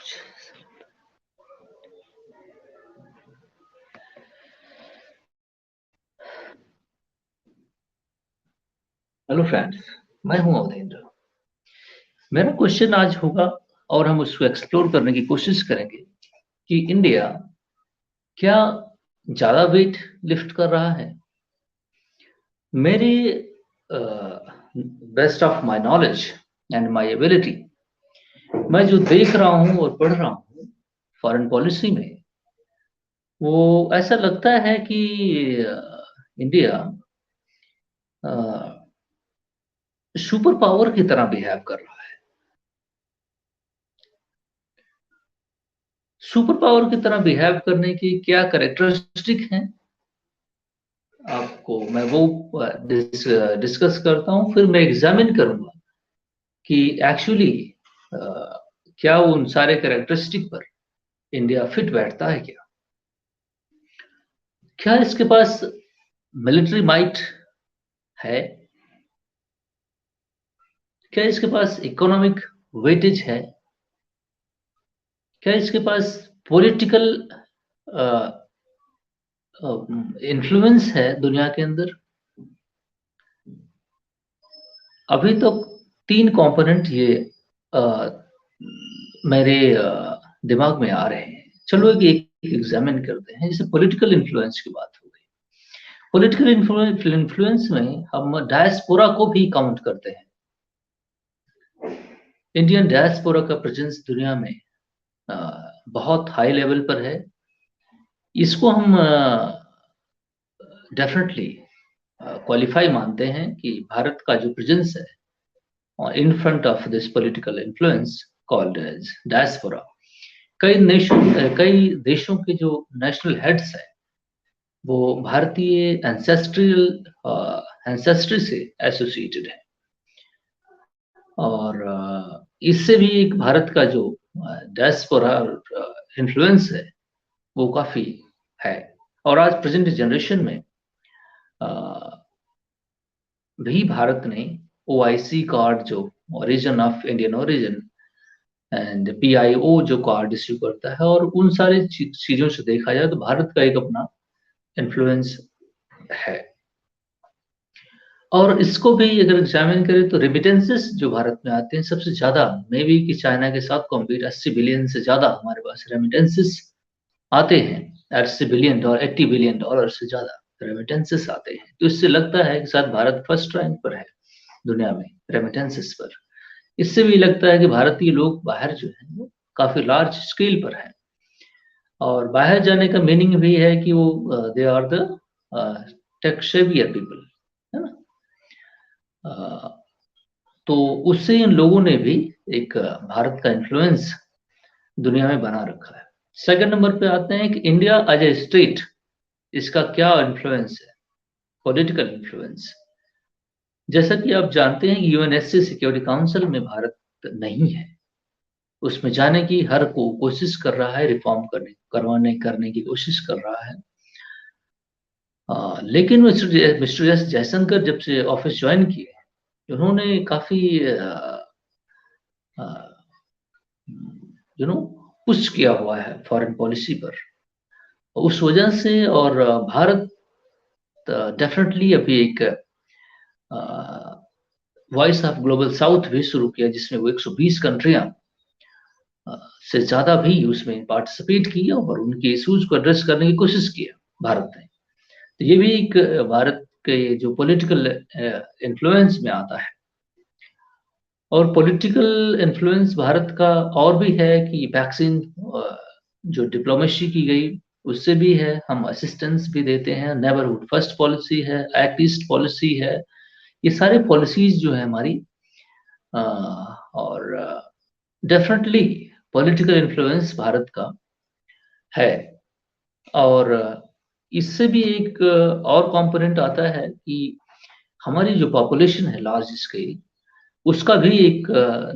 Hello friends, मैं हूं अवधेंद्र। मेरा क्वेश्चन आज होगा और हम उसको एक्सप्लोर करने की कोशिश करेंगे कि इंडिया क्या ज्यादा वेट लिफ्ट कर रहा है। मेरे best of my knowledge and my ability, मैं जो देख रहा हूं और पढ़ रहा हूं फॉरेन पॉलिसी में, वो ऐसा लगता है कि इंडिया सुपर पावर की तरह बिहेव कर रहा है। सुपर पावर की तरह बिहेव करने की क्या कैरेक्टरिस्टिक हैं, आपको मैं वो डिस्कस करता हूँ। फिर मैं एग्जामिन करूंगा कि एक्चुअली क्या उन सारे कैरेक्टरिस्टिक पर इंडिया फिट बैठता है। क्या इसके पास मिलिट्री माइट है? क्या इसके पास इकोनॉमिक वेटेज है? क्या इसके पास पॉलिटिकल इन्फ्लुएंस है दुनिया के अंदर? अभी तो तीन कंपोनेंट ये अ, मेरे दिमाग में आ रहे हैं। चलो एक एग्जामिन करते हैं। जैसे पॉलिटिकल इन्फ्लुएंस की बात हो गई, पॉलिटिकल इन्फ्लुएंस में हम डायस्पोरा को भी काउंट करते हैं। इंडियन डायस्पोरा का प्रेजेंस दुनिया में बहुत हाई लेवल पर है। इसको हम डेफिनेटली क्वालिफाई मानते हैं कि भारत का जो प्रेजेंस है in front of this political influence called as diaspora, कई देशों के जो नेशनल हेड्स हैं वो भारतीय एंसेस्ट्री से एसोसिएटेड है। और इससे भी एक भारत का जो डायस्पोरा इन्फ्लुएंस है वो काफी है। और आज प्रेजेंट जनरेशन में भी भारत ने ओआईसी कार्ड, जो origin of Indian origin, and PIO जो कार्ड इश्यू करता है, और उन सारे चीजों से देखा जाए तो भारत का एक अपना इन्फ्लुएंस है। और इसको भी अगर एग्जामिन करें तो रेमिटेंसेस जो भारत में आते हैं सबसे ज्यादा, मे बी कि चाइना के साथ कॉम्पीट 80 बिलियन से ज्यादा हमारे पास रेमिटेंसेस आते हैं। 80 बिलियन डॉलर से ज्यादा रेमिटेंसेस आते हैं। तो इससे लगता है कि शायद भारत फर्स्ट रैंक पर है दुनिया में रेमिटेंसेस पर। इससे भी लगता है कि भारतीय लोग बाहर जो है वो काफी लार्ज स्केल पर है। और बाहर जाने का मीनिंग भी है कि वो they are the tech saviour people, है ना। तो उससे इन लोगों ने भी एक भारत का इन्फ्लुएंस दुनिया में बना रखा है। सेकंड नंबर पे आते हैं कि इंडिया एज ए स्टेट, इसका क्या इन्फ्लुएंस है, पॉलिटिकल इन्फ्लुएंस। जैसा कि आप जानते हैं कि यूएनएससी सिक्योरिटी काउंसिल में भारत नहीं है। उसमें जाने की हर कोशिश कर रहा है, रिफॉर्म करने की कोशिश कर रहा है। लेकिन मिस्टर एस जयशंकर जब से ऑफिस ज्वाइन किए, उन्होंने काफी पुश किया हुआ है फॉरेन पॉलिसी पर। उस वजह से और भारत डेफिनेटली अभी एक वॉइस ऑफ ग्लोबल साउथ भी शुरू किया, जिसमें वो 120 कंट्रियां से ज्यादा भी उसमें पार्टिसिपेट की और उनके इश्यूज को एड्रेस करने की कोशिश किया भारत ने। तो ये भी एक भारत के जो पॉलिटिकल इन्फ्लुएंस में आता है। और पॉलिटिकल इन्फ्लुएंस भारत का और भी है कि वैक्सीन जो डिप्लोमेसी की गई उससे भी है, हम असिस्टेंस भी देते हैं। नेबरहुड फर्स्ट पॉलिसी है, एक्ट ईस्ट पॉलिसी है। ये सारे पॉलिसीज जो है हमारी, और डेफिनेटली पॉलिटिकल इन्फ्लुएंस भारत का है। और इससे भी एक और कंपोनेंट आता है कि हमारी जो पॉपुलेशन है लार्ज स्केल, उसका भी एक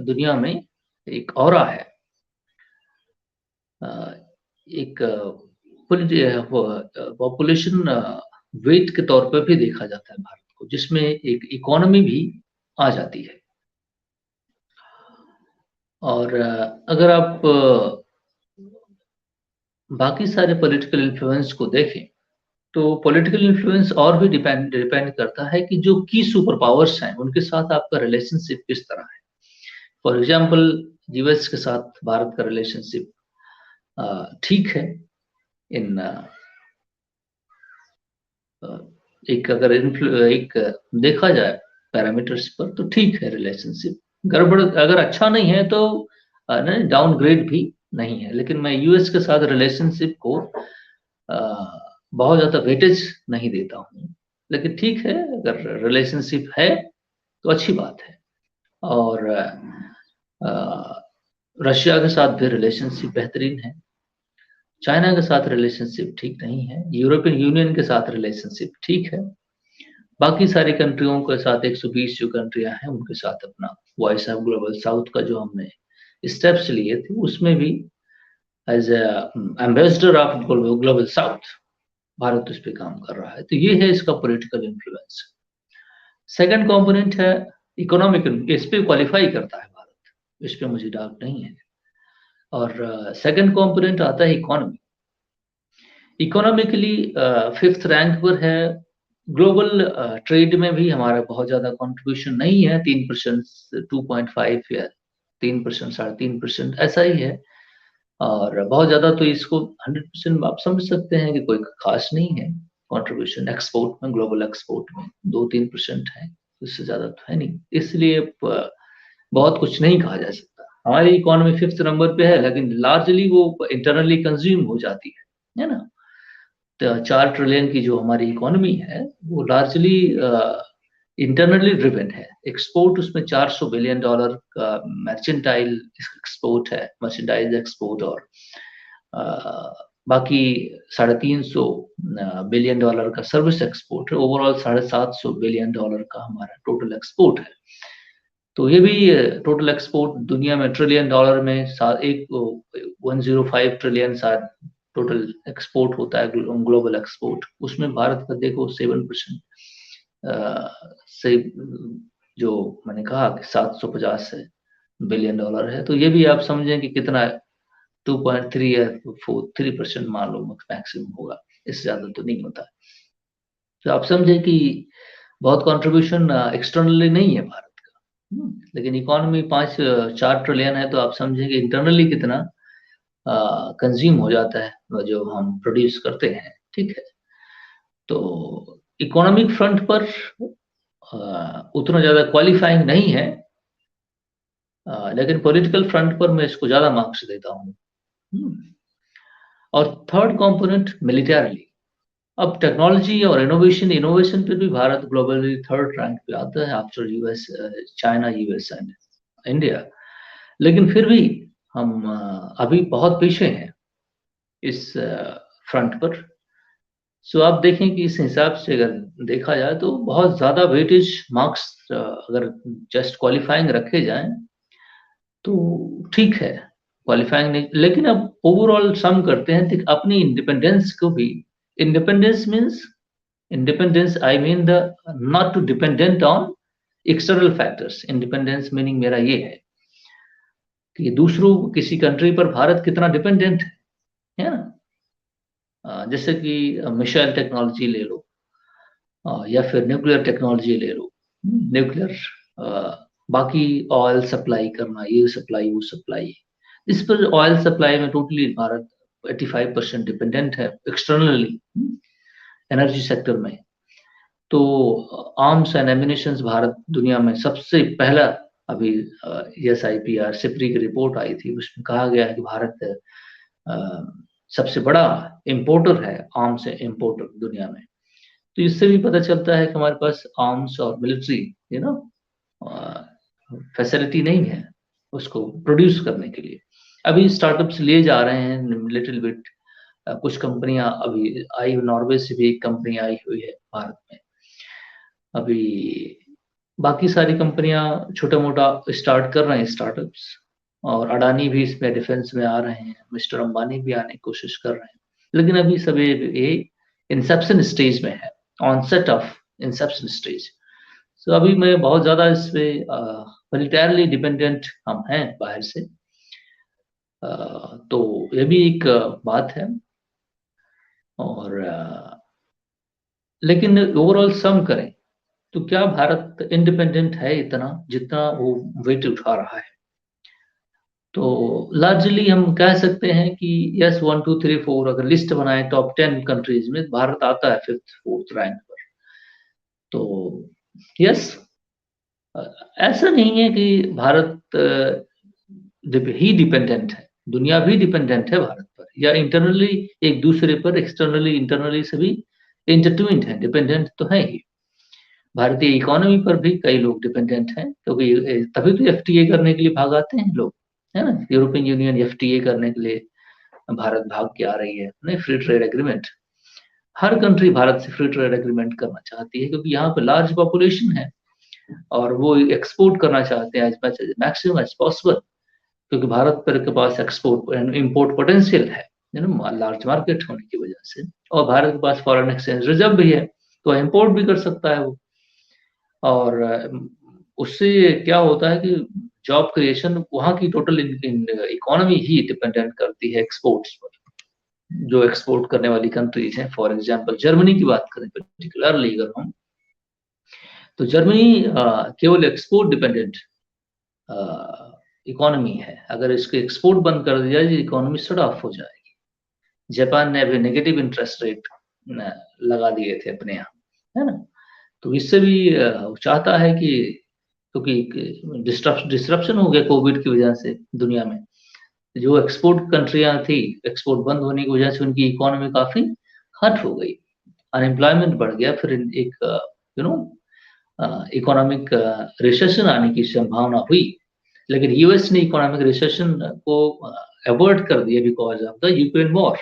दुनिया में एक ऑरा है। एक पॉपुलेशन वेट के तौर पर भी देखा जाता है भारत को, जिसमें एक इकोनॉमी भी आ जाती है। और अगर आप बाकी सारे पॉलिटिकल इन्फ्लुएंस को देखें तो पॉलिटिकल इन्फ्लुएंस और भी डिपेंड डिपेंड करता है कि जो की सुपर पावर्स हैं उनके साथ आपका रिलेशनशिप किस तरह है। फॉर एग्जाम्पल यूएस के साथ भारत का रिलेशनशिप ठीक है। इन एक अगर एक देखा जाए पैरामीटर्स पर तो ठीक है रिलेशनशिप। गड़बड़ अगर अच्छा नहीं है तो डाउनग्रेड भी नहीं है। लेकिन मैं यूएस के साथ रिलेशनशिप को बहुत ज्यादा वेटेज नहीं देता हूँ। लेकिन ठीक है, अगर रिलेशनशिप है तो अच्छी बात है। और रशिया के साथ भी रिलेशनशिप बेहतरीन है। चाइना के साथ रिलेशनशिप ठीक नहीं है। यूरोपियन यूनियन के साथ रिलेशनशिप ठीक है। बाकी सारी कंट्रियों के साथ 120 जो कंट्रियां हैं उनके साथ अपना वॉइस ऑफ ग्लोबल साउथ का जो हमने स्टेप्स लिए थे उसमें भी as ambassador of global south Bharat उस पर काम कर रहा है। तो ये है इसका पॉलिटिकल इन्फ्लुएंस। सेकंड कंपोनेंट है इकोनॉमिक। इस पे क्वालिफाई करता है भारत, इस पे मुझे डाउट नहीं है। और सेकंड कंपोनेंट आता है इकोनॉमी। इकोनॉमिकली फिफ्थ रैंक पर है। ग्लोबल ट्रेड में भी हमारा बहुत ज्यादा कंट्रीब्यूशन नहीं है, 3%, 2.5 या 3%, 3.5% ऐसा ही है। और बहुत ज्यादा तो इसको 100% आप समझ सकते हैं कि कोई खास नहीं है कंट्रीब्यूशन। एक्सपोर्ट में, ग्लोबल एक्सपोर्ट में 2-3% है, इससे ज्यादा तो है नहीं। इसलिए बहुत कुछ नहीं कहा जा सकता। हमारी इकोनॉमी फिफ्थ नंबर पे है, लेकिन लार्जली वो इंटरनली कंज्यूम हो जाती है ना। तो 4 ट्रिलियन की जो हमारी इकोनॉमी है वो लार्जली इंटरनली ड्रिवन है। एक्सपोर्ट उसमें $400 बिलियन का मर्चेंटाइल एक्सपोर्ट है, मर्चेंडाइज एक्सपोर्ट। और बाकी $350 बिलियन का सर्विस एक्सपोर्ट है। ओवरऑल $750 बिलियन का हमारा टोटल एक्सपोर्ट है। तो ये भी टोटल एक्सपोर्ट दुनिया में ट्रिलियन डॉलर में 105 ट्रिलियन टोटल एक्सपोर्ट होता है, ग्लोबल एक्सपोर्ट। उसमें भारत का देखो 7% से जो मैंने कहा कि $750 बिलियन है। तो ये भी आप समझें कि कितना 2.3 या 3% मान लो मैक्सिमम होगा, इससे ज्यादा तो नहीं होता। तो आप समझे कि बहुत कंट्रीब्यूशन एक्सटर्नली नहीं है भारत का। लेकिन इकोनॉमी 4 ट्रिलियन है, तो आप समझे कि इंटरनली कितना कंज्यूम हो जाता है जो हम प्रोड्यूस करते हैं। ठीक है, तो इकोनॉमिक फ्रंट पर उतना ज्यादा क्वालिफाइंग नहीं है। लेकिन पॉलिटिकल फ्रंट पर मैं इसको ज्यादा मार्क्स देता हूँ। और थर्ड कंपोनेंट मिलिटरीली। अब टेक्नोलॉजी और इनोवेशन इनोवेशन पे भी भारत ग्लोबली थर्ड रैंक पे आता है after US, China, US and India. लेकिन फिर भी हम अभी बहुत पीछे हैं इस फ्रंट पर। सो आप देखें कि इस हिसाब से अगर देखा जाए तो बहुत ज्यादा वेटेज मार्क्स अगर जस्ट क्वालिफाइंग रखे जाएं तो ठीक है, क्वालिफाइंग नहीं। लेकिन अब ओवरऑल सम करते हैं तो अपनी इंडिपेंडेंस को भी, independence means independence I mean the not to dependent on external factors. Independence meaning मेरा ये है कि दूसरों किसी कंट्री पर भारत कितना डिपेंडेंट है ना। जैसे कि मिसाइल टेक्नोलॉजी ले लो, या फिर न्यूक्लियर टेक्नोलॉजी ले लो। न्यूक्लियर, बाकी ऑयल सप्लाई करना, ये सप्लाई वो सप्लाई, इस पर ऑयल सप्लाई में टोटली भारत 85% डिपेंडेंट है एक्सटर्नली एनर्जी सेक्टर में। तो आर्म्स एंड एमिनेशंस भारत दुनिया में सबसे पहला, अभी SIPR सिपरी की रिपोर्ट आई थी, उसमें कहा गया है कि भारत सबसे बड़ा इंपोर्टर है, आर्म्स इंपोर्टर दुनिया में। तो इससे भी पता चलता है कि हमारे पास आर्म्स और मिलिट्री फैसिलिटी नहीं है उसको प्रोड्यूस करने के लिए। अभी स्टार्टअप्स लिए जा रहे हैं लिटिल बिट। कुछ कंपनियां अभी आई, नॉर्वे से भी एक कंपनी आई हुई है भारत में अभी। बाकी सारी कंपनियां छोटा मोटा स्टार्ट कर रहे हैं स्टार्टअप्स। और अडानी भी इसमें डिफेंस में आ रहे हैं, मिस्टर अंबानी भी आने की कोशिश कर रहे हैं। लेकिन अभी सब ये इंसेप्शन स्टेज में है, ऑनसेट ऑफ इंसेप्शन स्टेज। तो अभी मैं बहुत ज्यादा इस पे मिलिटरली डिपेंडेंट हम हैं बाहर से। तो ये भी एक बात है। और लेकिन ओवरऑल सम करें तो क्या भारत इंडिपेंडेंट है इतना जितना वो वेट उठा रहा है? तो लार्जली हम कह सकते हैं कि यस, 1 2 3 4 अगर लिस्ट बनाए टॉप 10 कंट्रीज में भारत आता है 5th 4th रैंक पर। तो यस, ऐसा नहीं है कि भारत ही डिपेंडेंट है, दुनिया भी डिपेंडेंट है भारत पर, या इंटरनली एक दूसरे पर, एक्सटर्नली इंटरनली सभी इंटरट्विन्ड है, डिपेंडेंट तो है ही। भारतीय इकोनॉमी पर भी कई लोग डिपेंडेंट हैं, क्योंकि तभी तो एफटीए करने के लिए भाग आते हैं लोग, है ना। यूरोपियन यूनियन एफटीए करने के लिए भारत भाग के आ रही है, नहीं, फ्री ट्रेड एग्रीमेंट। हर कंट्री भारत से फ्री ट्रेड एग्रीमेंट करना चाहती है, क्योंकि यहाँ पे लार्ज पॉपुलेशन है और वो एक्सपोर्ट करना चाहते हैं as much maximum as possible, क्योंकि भारत पर के पास एक्सपोर्ट एंड इम्पोर्ट पोटेंशियल है, लार्ज मार्केट होने की वजह से, और भारत के पास फॉरेन एक्सचेंज रिजर्व भी है, तो इम्पोर्ट भी कर सकता है वो। और उससे क्या होता है कि जॉब क्रिएशन, वहाँ की टोटल इकोनॉमी ही डिपेंडेंट करती है एक्सपोर्ट्स पर, जो एक्सपोर्ट करने वाली कंट्रीज हैं। फॉर एग्जांपल जर्मनी की बात करें पर्टिकुलरली अगर हम, तो जर्मनी केवल एक्सपोर्ट डिपेंडेंट इकोनॉमी है। अगर इसके एक्सपोर्ट बंद कर दिया जाए, इकोनॉमी शट ऑफ हो जाएगी। जापान ने अभी नेगेटिव इंटरेस्ट रेट लगा दिए थे अपने यहाँ, है ना। तो इससे भी चाहता है कि, क्योंकि डिस्ट्रप्शन हो गया कोविड की वजह से दुनिया में, जो एक्सपोर्ट कंट्रियां थी, एक्सपोर्ट बंद होने की वजह से उनकी इकोनॉमी काफी हट हो गई, अनएम्प्लॉयमेंट बढ़ गया, फिर एक इकोनॉमिक रिसेशन आने की संभावना हुई। लेकिन यूएस ने इकोनॉमिक रिसेशन को अवॉइड कर दिया because of the Ukraine war.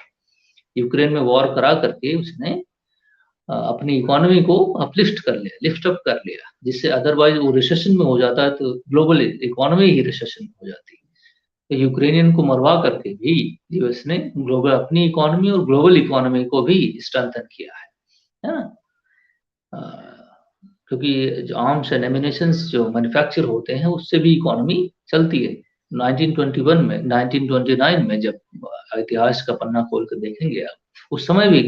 Ukraine में वॉर करा करके उसने अपनी इकोनॉमी को अपलिफ्ट कर लिया, लिफ्ट अप कर लिया, जिससे अदरवाइज वो रिसेशन में हो जाता है तो ग्लोबल इकोनॉमी ही रिसेशन में हो जाती है। तो यूक्रेनियन को मरवा करके भी यूएस ने ग्लोबल अपनी इकोनॉमी और ग्लोबल इकोनॉमी को भी स्ट्रेंथन किया है ना। क्योंकि जो आर्म्स एंड एमिनेशंस जो मैन्युफैक्चर होते हैं उससे भी इकोनॉमी चलती है। 1921 में, 1929 में जब इतिहास का पन्ना खोल कर देखेंगे आप, उस समय भी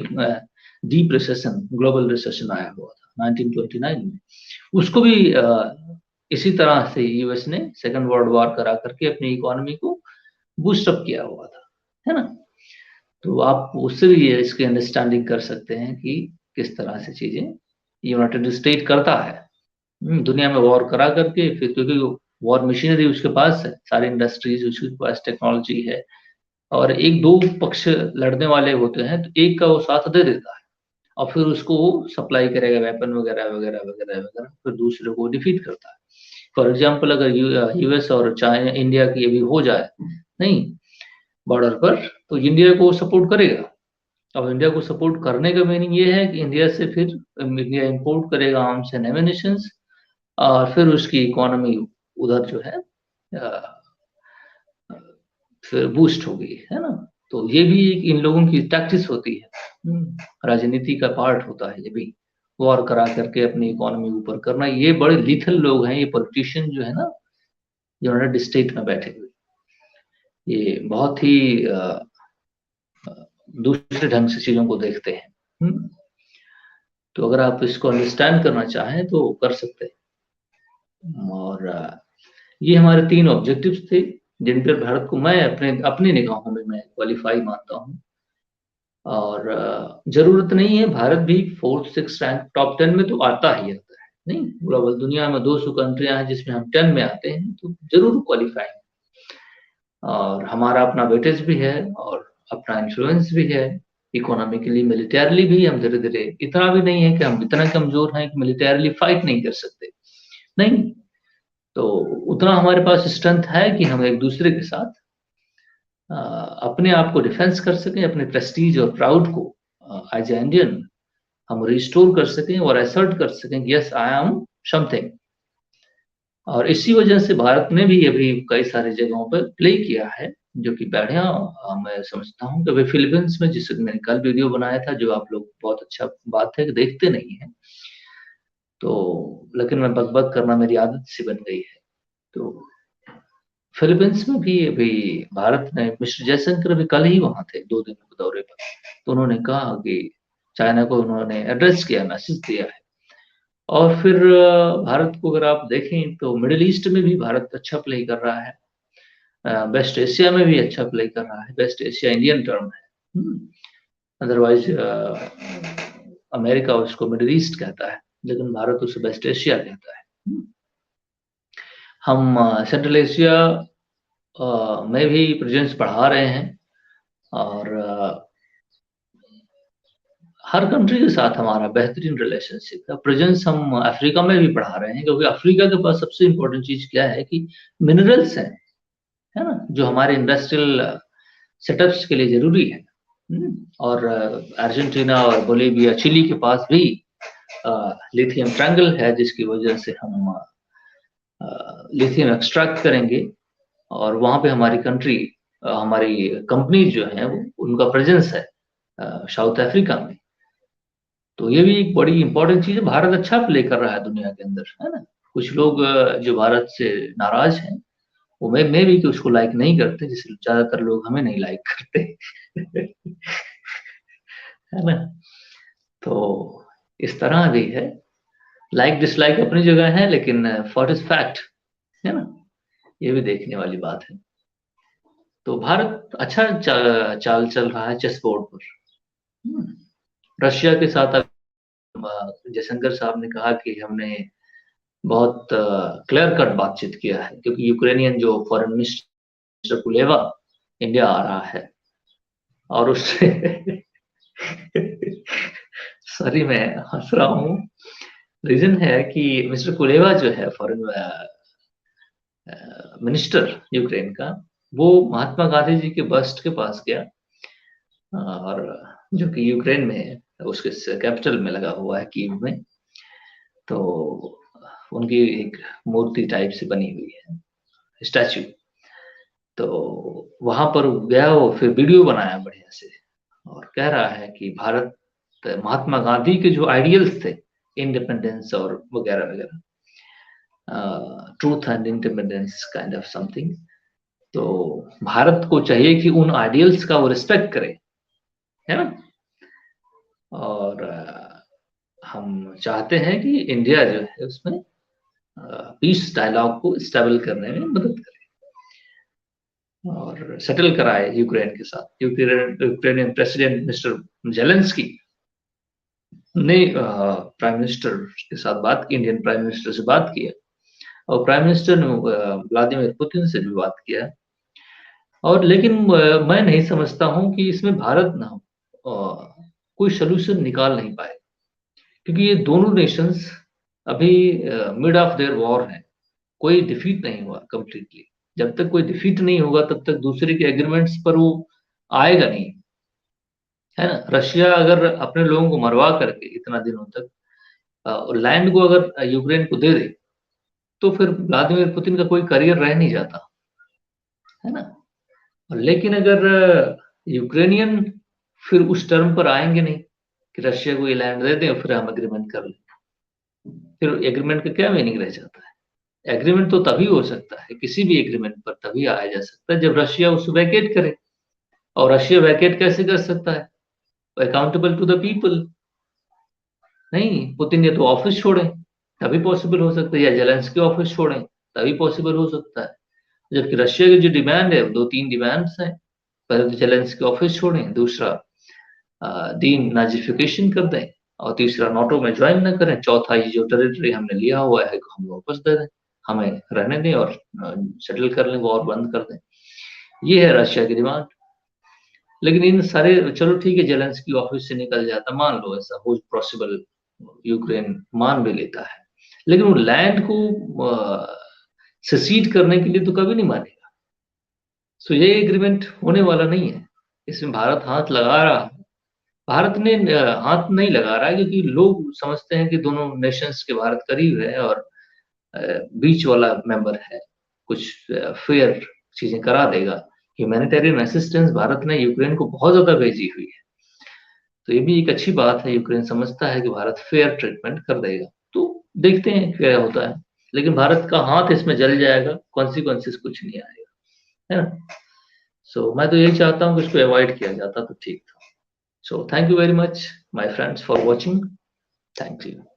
डीप रिसेशन, ग्लोबल रिसेशन आया हुआ था 1929 में। उसको भी इसी तरह से यूएस ने सेकेंड वर्ल्ड वॉर करा करके अपनी इकोनॉमी को बूस्ट अप किया हुआ था, है ना। तो आप उससे भी इसकी अंडरस्टैंडिंग कर सकते हैं कि किस तरह से चीजें यूनाइटेड स्टेट करता है। दुनिया में वॉर करा करके फिर, क्योंकि वॉर मशीनरी उसके पास है, सारी इंडस्ट्रीज उसके पास, टेक्नोलॉजी है, और एक दो पक्ष लड़ने वाले होते हैं तो एक का वो साथ दे देता है और फिर उसको सप्लाई करेगा वेपन वगैरह वगैरह वगैरह वगैरह, फिर दूसरे को डिफीट करता है। फॉर एग्जाम्पल अगर यूएस और चाइना, इंडिया की अभी हो जाए नहीं बॉर्डर पर, तो इंडिया को सपोर्ट करेगा। अब इंडिया को सपोर्ट करने का मीनिंग ये है कि इंडिया से फिर इंडिया इंपोर्ट करेगा आर्म्स एंड एमिनेशंस, और फिर उसकी इकोनॉमी उधर जो है फिर बूस्ट होगी, है ना। तो ये भी एक इन लोगों की टैक्टिस होती है, राजनीति का पार्ट होता है ये भी, वॉर करा करके अपनी इकोनॉमी ऊपर करना। ये बड़े लिथल लोग हैं, ये पॉलिटिशियन जो है ना, यूनाइटेड स्टेट में बैठे हुए, ये बहुत ही दूसरे ढंग से चीजों को देखते हैं। तो अगर आप इसको अंडरस्टैंड करना चाहें तो कर सकते हैं। और ये हमारे 3 ऑब्जेक्टिव्स थे जिन पर भारत को मैं अपनी निगाहों में मैं क्वालिफाई मानता हूँ। और जरूरत नहीं है भारत भी 4th 6th रैंक टॉप 10 में तो आता ही आता है, नहीं, ग्लोबल दुनिया में 200 कंट्रियां हैं जिसमें हम 10 में आते हैं तो जरूर क्वालिफाई। और हमारा अपना वेटेज भी है और अपना इन्फ्लुएंस भी है, इकोनॉमिकली, मिलिटरली भी हम धीरे धीरे, इतना भी नहीं है कि हम इतना कमजोर हैं कि मिलिटरली फाइट नहीं कर सकते, नहीं। तो उतना हमारे पास स्ट्रेंथ है कि हम एक दूसरे के साथ अपने आप को डिफेंस कर सकें, अपने प्रेस्टीज और प्राउड को एज ए इंडियन हम रिस्टोर कर सकें और असर्ट कर सकें, यस आई एम समथिंग। और इसी वजह से भारत ने भी अभी कई सारी जगहों पर प्ले किया है, जो कि बढ़िया मैं समझता हूँ कि अभी फिलीपींस में, जिस मैंने कल वीडियो बनाया था, जो आप लोग बहुत अच्छा बात है कि देखते नहीं है, तो लेकिन मैं बकबक करना मेरी आदत सी बन गई है। तो फिलीपींस में भी अभी भारत ने, मिस्टर जयशंकर भी कल ही वहां थे 2 दिन के दौरे पर, तो उन्होंने कहा कि चाइना को उन्होंने एड्रेस किया, मैसेज दिया है। और फिर भारत को अगर आप देखें तो मिडिल ईस्ट में भी भारत अच्छा प्ले कर रहा है, वेस्ट एशिया में भी अच्छा प्ले कर रहा है। वेस्ट एशिया इंडियन टर्म है, अदरवाइज अमेरिका उसको मिडिल ईस्ट कहता है, लेकिन भारत उसे वेस्ट एशिया कहता है। हम सेंट्रल एशिया में भी प्रेजेंस बढ़ा रहे हैं, और हर कंट्री के साथ हमारा बेहतरीन रिलेशनशिप है। प्रेजेंस हम अफ्रीका में भी बढ़ा रहे हैं, क्योंकि अफ्रीका के पास सबसे इम्पोर्टेंट चीज क्या है कि मिनरल्स हैं, है ना, जो हमारे इंडस्ट्रियल सेटअप्स के लिए जरूरी है। और अर्जेंटीना और बोलीविया, चिली के पास भी लिथियम ट्रायंगल है, जिसकी वजह से हम लिथियम एक्सट्रैक्ट करेंगे, और वहां पे हमारी कंट्री, हमारी कंपनी जो है उनका प्रेजेंस है साउथ अफ्रीका में। तो ये भी एक बड़ी इंपॉर्टेंट चीज है। भारत अच्छा प्ले कर रहा है दुनिया के अंदर, है ना। कुछ लोग जो भारत से नाराज हैं, वो मैं भी कि उसको लाइक नहीं करते, जिससे ज्यादातर लोग हमें नहीं लाइक करते है ना। तो इस तरह भी है, लाइक डिसलाइक अपनी जगह है, लेकिन फॉर इज फैक्ट, है ना, ये भी देखने वाली बात है। तो भारत अच्छा चाल चल रहा है चेस बोर्ड पर। रशिया के साथ जयशंकर साहब ने कहा कि हमने बहुत क्लियर कट बातचीत किया है, क्योंकि यूक्रेनियन जो फॉरेन मिनिस्टर कुलेवा इंडिया आ रहा है, और उससे सॉरी मैं हंस रहा हूँ। रीजन है कि मिस्टर कुलेवा जो है फॉरेन मिनिस्टर यूक्रेन का, वो महात्मा गांधी जी के बस्ट के पास गया, और जो कि यूक्रेन में है, उसके कैपिटल में लगा हुआ है, कीव में। तो उनकी एक मूर्ति टाइप से बनी हुई है, स्टैचू। तो वहां पर गया वो, फिर वीडियो बनाया बढ़िया से, और कह रहा है कि भारत महात्मा गांधी के जो आइडियल्स थे, इंडिपेंडेंस और वगैरह वगैरह, truth and independence kind of something, तो भारत को चाहिए कि उन आइडियल्स का वो रिस्पेक्ट करे, है ना। और हम चाहते हैं कि इंडिया जो है उसमें पीस डायलॉग को स्टेबल करने में मदद करे, और सेटल कराए यूक्रेन के साथ। यूक्रेनियन प्रेसिडेंट मिस्टर जेलेंस्की ने प्राइम मिनिस्टर के साथ बात की, इंडियन प्राइम मिनिस्टर से बात किया, और प्राइम मिनिस्टर ने व्लादिमीर पुतिन से भी बात किया। और लेकिन मैं नहीं समझता हूं कि इसमें भारत ना कोई सोल्यूशन निकाल नहीं पाए, क्योंकि ये दोनों नेशंस अभी मिड ऑफ देयर वॉर है, कोई डिफीट नहीं हुआ कंप्लीटली। जब तक कोई डिफीट नहीं होगा तब तक दूसरे के एग्रीमेंट्स पर वो आएगा नहीं, है ना। रशिया अगर अपने लोगों को मरवा करके इतना दिनों तक लैंड को अगर यूक्रेन को दे दे, तो फिर व्लादिमीर पुतिन का कोई करियर रह नहीं जाता, है ना। लेकिन अगर यूक्रेनियन फिर उस टर्म पर आएंगे नहीं कि रशिया को ये लैंड दे दें और फिर हम एग्रीमेंट कर लें, फिर एग्रीमेंट का क्या मीनिंग रह जाता है। एग्रीमेंट तो तभी हो सकता है, किसी भी एग्रीमेंट पर तभी आया जा सकता है जब रशिया उसको वैकेट करे। और रशिया वैकेट कैसे कर सकता है? Accountable to the people. नहीं, पुतिन या तो ऑफिस छोड़े तभी पॉसिबल हो सकता है, या जेलेंस्की ऑफिस छोड़े तभी पॉसिबल हो सकता है। जबकि रशिया की जो डिमांड है, 2-3 डिमांड्स हैं। पहले तो जेलेंस्की ऑफिस छोड़ें, दूसरा दीन नाजिफिकेशन कर दें, और तीसरा नाटो में ज्वाइन न करें, चौथा ये जो टेरिटरी हमने लिया हुआ है हम वापस दे दें, हमें रहने दें और सेटल कर लें, वॉर बंद कर दें। ये है रशिया की डिमांड। लेकिन इन सारे, चलो ठीक है, जेलेंस्की ऑफिस से निकल जाता, मान लो ऐसा हो पॉसिबल, यूक्रेन मान भी लेता है, लेकिन वो लैंड को सेसीड करने के लिए तो कभी नहीं मानेगा। सो ये एग्रीमेंट होने वाला नहीं है। इसमें भारत हाथ लगा रहा है, भारत ने हाथ नहीं लगा रहा है, क्योंकि लोग समझते हैं कि दोनों नेशंस के भारत करीब है और बीच वाला मेंबर है, कुछ फेयर चीजें करा देगा। ह्यूमैनिटेरियन असिस्टेंस भारत ने यूक्रेन को बहुत ज्यादा भेजी हुई है, तो ये भी एक अच्छी बात है। यूक्रेन समझता है कि भारत फेयर ट्रीटमेंट कर देगा, तो देखते हैं क्या होता है। लेकिन भारत का हाथ इसमें जल जाएगा, कॉन्सिक्वेंसेस कुछ नहीं आएगा। है ना। सो मैं तो यही चाहता हूँ कि इसको अवॉइड किया जाता तो ठीक था। So thank you very much my friends for watching. Thank you.